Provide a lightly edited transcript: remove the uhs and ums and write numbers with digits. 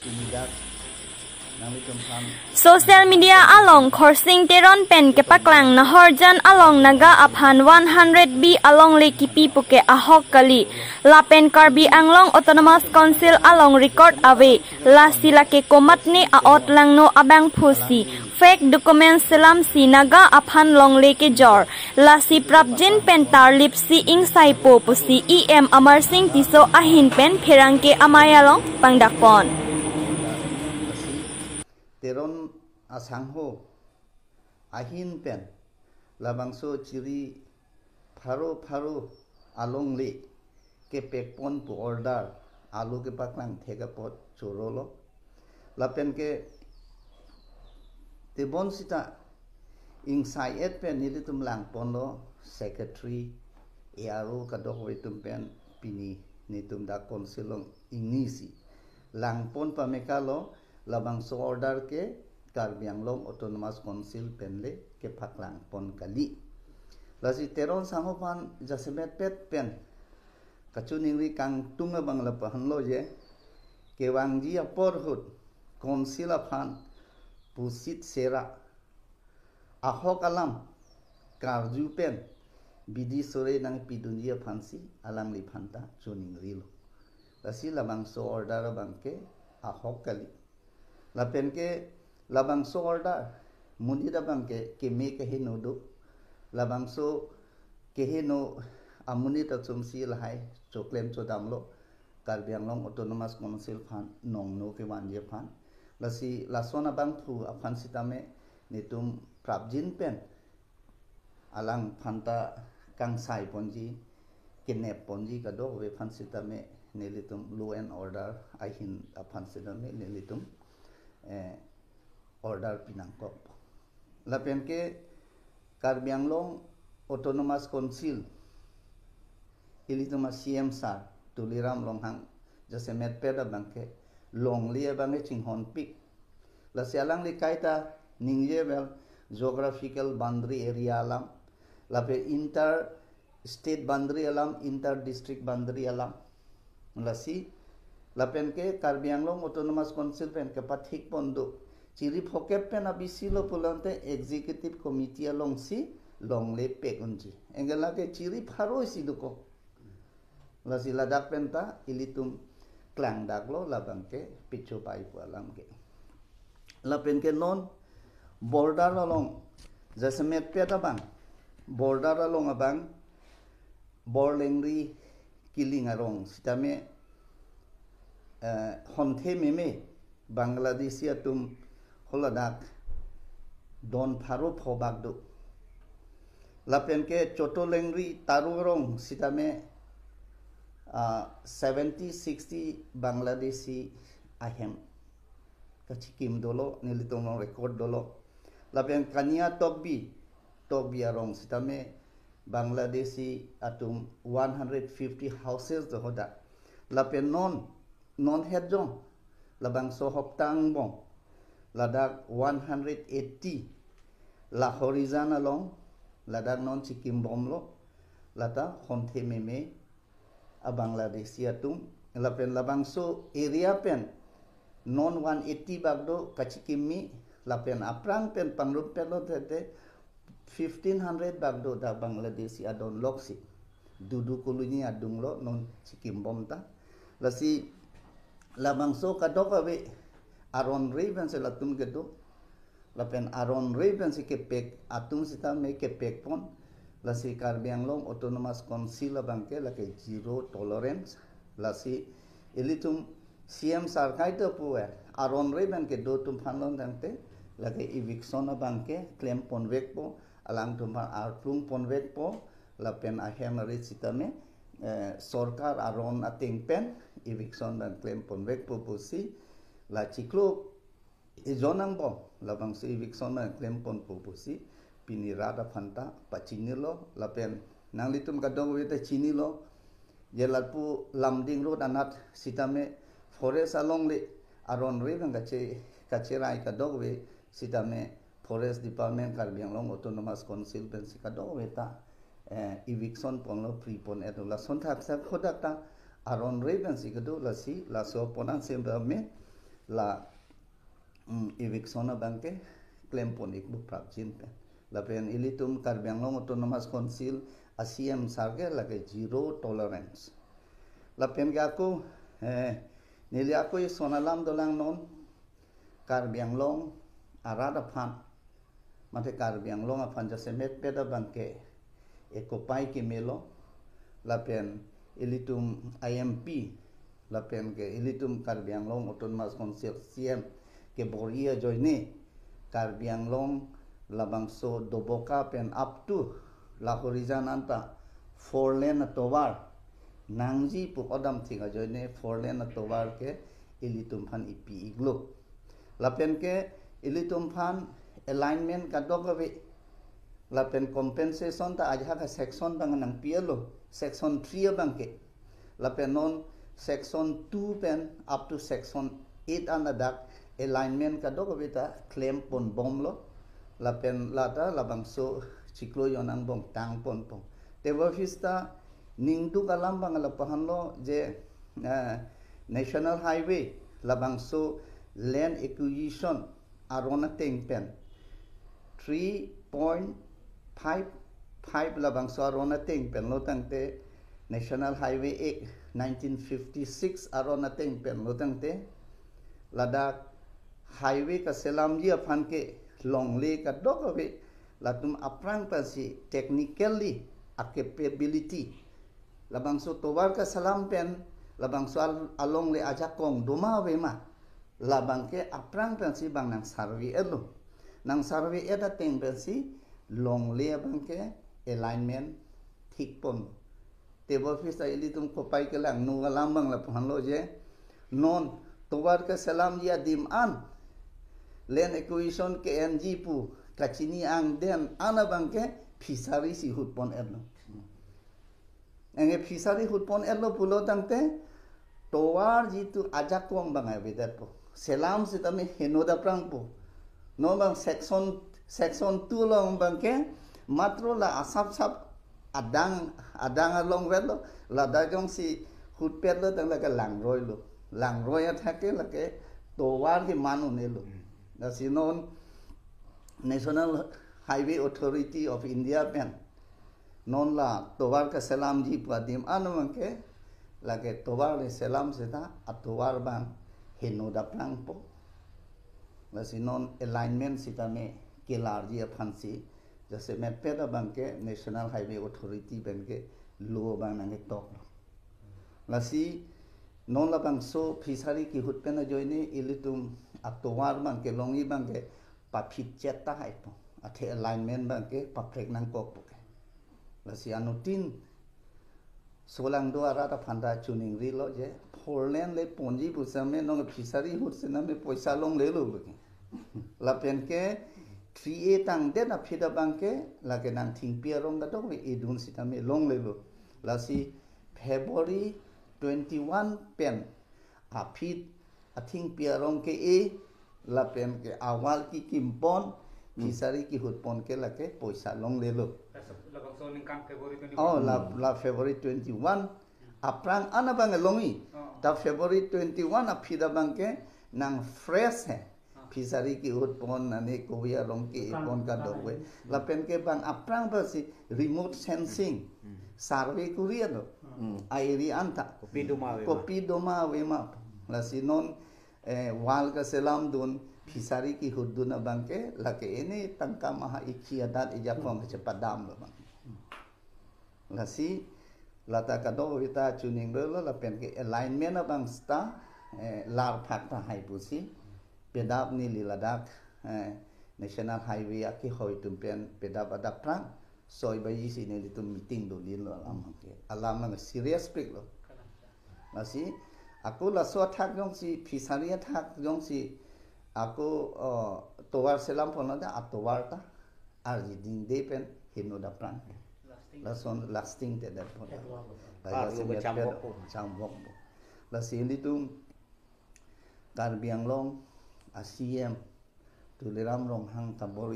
pinidak nalitum pan Social media along Khorsing Teron Pen ke paklang Nahorjan along Naga Aphan 100B along Lekipi Puke Ahok Kali Lapen Karbi Anglong Autonomous Council along Record Away La Sila ke Komatni Aot Langno Abang Pusi Fake document selam si Naga Aphan Long Leke Jor La si Prabjin Pentar Lipsi Ing Saipo Pusi EM Amar Singh Tiso Ahin Pen Pherangke Amayalong Pangdakpon Teron asangho ahin pen labangso ciri pharo along le ke pekpon pu order alu ke paklang thega pot chorolo lapen ke tebon sita inside et pen nilitum lang pono secretary aro kadok wetum pen pini nitum da konsilong ingisi lang pon pamekalo labangso order ke Karbi Anglong Autonomous Council penle ke paklang pon kali lasi teron sangopan jasemet pet pen kachuningri kang tunga bangla pahanlo je ke wangji aporhut council aphan pusit sera ahok alam karju pen bidi sore nang pidunjia phansi alang li phanta chuningri lo lasi labangso order bangke ahok kali lapen ke labangso order mundi dabang ke me ke hinodo labangso ke hino amuni ta chumsi lahai choklem chodamlo Karbi Anglong Autonomous Council phan nongno ke wanje phan lasi lasona bang thu aphan sitame nitum prabjin pen alang phanta kang sai ponji kinep ponji kado we phan sitame nelitum law and order ahin aphan sitame nelitum order pinangkop lapen ke Karbi Anglong Autonomous Council ilituma CM sar tuliram longhang jasemet peda bangke longlia bange chinghon pik la sialang li kaita ningye bel geographical boundary area alam lape inter state boundary alam inter district boundary alam lasi lapen ke Karbi Anglong Autonomous Council pen ke pathik pondo ciri phokep pen abisilo pulante executive committee along si longle pekunji engela ke ciri pharo siduko lasi ladak penta ilitum klang daklo labang ke picho pai pu alam ke lapen ke non border along jasemet peta bang border along abang borlengri killing arong sitame homthe meme Bangladesia tum holadak don pharo phobagdo lapen ke chotolengri tarurong sitame 70-60 Bangladeshi ahem kachikim dolo nilitung record dolo lapen kania tokbi arong sitame Bangladeshi atum 150 houses dohoda lapen non hedjong labang sohop tang bong ladak 180 la horizon along ladak non chikim bomlo lata homthe meme a Bangladeshi atum lapen labang so area pen non 180 bagdo kachikimi lapen aprang pen pangrup pelo tete 1500 bagdo da Bangladeshi adon loksi dudu kuluni adunglo non chikim bomta lasi labangso kadokawe aron raven se latum gedo lapen aron raven se kepek atum sita me kepek pon lasi Karbi Anglong Autonomous Council bangke lake zero tolerance lasi ilitum CM sarkai to puer aron raven ke do tum phanlon dante lake eviction bangke claim ponvek po alang tum arplung ponvek po lapen ahem ri sita me sorkar aron ating pen eviction dan claim ponvek pupusi la ciklo ijonang bo labang si eviction dan claim pon pupusi pinirada phanta pachinilo lapen nanglitum kadong wete chinilo jelalpu lamding road anat sitame forest along le aron riven kacerai kadong we sitame forest department Karbi Anglong Autonomous Council pen sikadong weta eviction ponlo free pon edola sontak sa khodakta aron raven sikado lasi laso ponan semba me la eviction bangke claim ponik bu prapjin pen la pen ilitum Karbi Anglong Autonomous Council ACM sarge la ke zero tolerance la pen ga aku nili aku sonalam dolang non Karbi Anglong arada phan mate Karbi Anglong aphan jase met peda bangke ekopai ki melo la pen ilitum IMP la pen ke ilitum Karbi Anglong Autonomous Council CM ke boria joine Karbi Anglong labangso doboka pen up to la horizon anta 4 lane towar nangji pu odam thinga joine 4 lane towar ke ilitum phan ipi iglo la pen ke ilitum phan alignment ka dogawe la pen compensation ta aja ka section bang nang pielo section 3 bangke la pen non section 2 pen up to section 8 anadak alignment ka dogawe ta claim pon bomlo la pen lata labangso ciklo yonang bong tang pon pong tewa vista ning tu kalam bang la pahanlo je national highway labangso land acquisition arona teng pen 3.55 labangso arona teng pen lo tangte national highway act 1956 arona teng pen lo tangte ladak highway ka selam ji aphan ke longle ka dogawe latum aprang pasi technically a capability labangso towar ka salam pen labangso along le aja kong doma we ma labangke aprang pasi bang nang survey elo nang survey eta teng pasi longle bangke alignment thik pon tebo fisa ilitum kopai ke lang nu lambang la phanlo je non towar ka salam ya dim an land acquisition ke NG pu kachini ang den ana bangke fishery si hutpon erlo enge fishery hutpon erlo pulo tangte towar jitu ajak wong bangai bedat po selam si tami henoda prang po no bang section 2 long bangke matro la asap sap adang along velo la dagong si hutpet lo tang la ka langroi athake la ke towar ki manu nelo Nasinon National Highway Authority of India pen non la towar ka selam ji pradim anumang ke lage towar le selam seta atowar bang henoda prang po nasinon alignment sita me kelar ji aphansi jase met peda bang ke National Highway Authority ben ke lo bang nang tok nasi non la bang so fishery ki hut pen joine ilitum atowar bang ke longi bang ke papit cheta hai po athe alignment bang ke paprek nang kok po ke lasi anutin solang do ara ta phanda tuning ri lo je forlen le ponji bu same nong fishery hut se na me poisa long le lo ke la pen ke 3a tang de na phida bang ke la ke nang thing pia rong da dok we edun sita me long le lo lasi February 21 pen apit athing piarong ke e la pen ke awal ki kimpon fishery ki hutpon ke la ke poisa long le lo oh la February 21 aprang ana bang longi ta February 21 aphida bang ke nang fresh hai fishery ki hutpon ane ko ya long ke pon ka dowe la pen ke bang aprang ba si remote sensing survey kuria do airi anta kopi doma we ma la sinon wal ka selam dun fishery ki huduna bangke la ke ini tangka maha ikiadat ijapong ke cepadam lo bang la si lata ka do wita tuning lo la pen ke alignment bang sta lar phakta hai pusi pedap ni liladak national highway aki hoi tum pen pedap adak prang soy bayi sini itu meeting do lin lo alam nang serious speak lo nasi aku la so thak jong si fishery thak jong si aku towar selam pon da atowar ta arji ding de pen hino da prang la son lasting te da pon la so chambok la si ini tu Karbi Anglong ACM tu leram rong hang tabori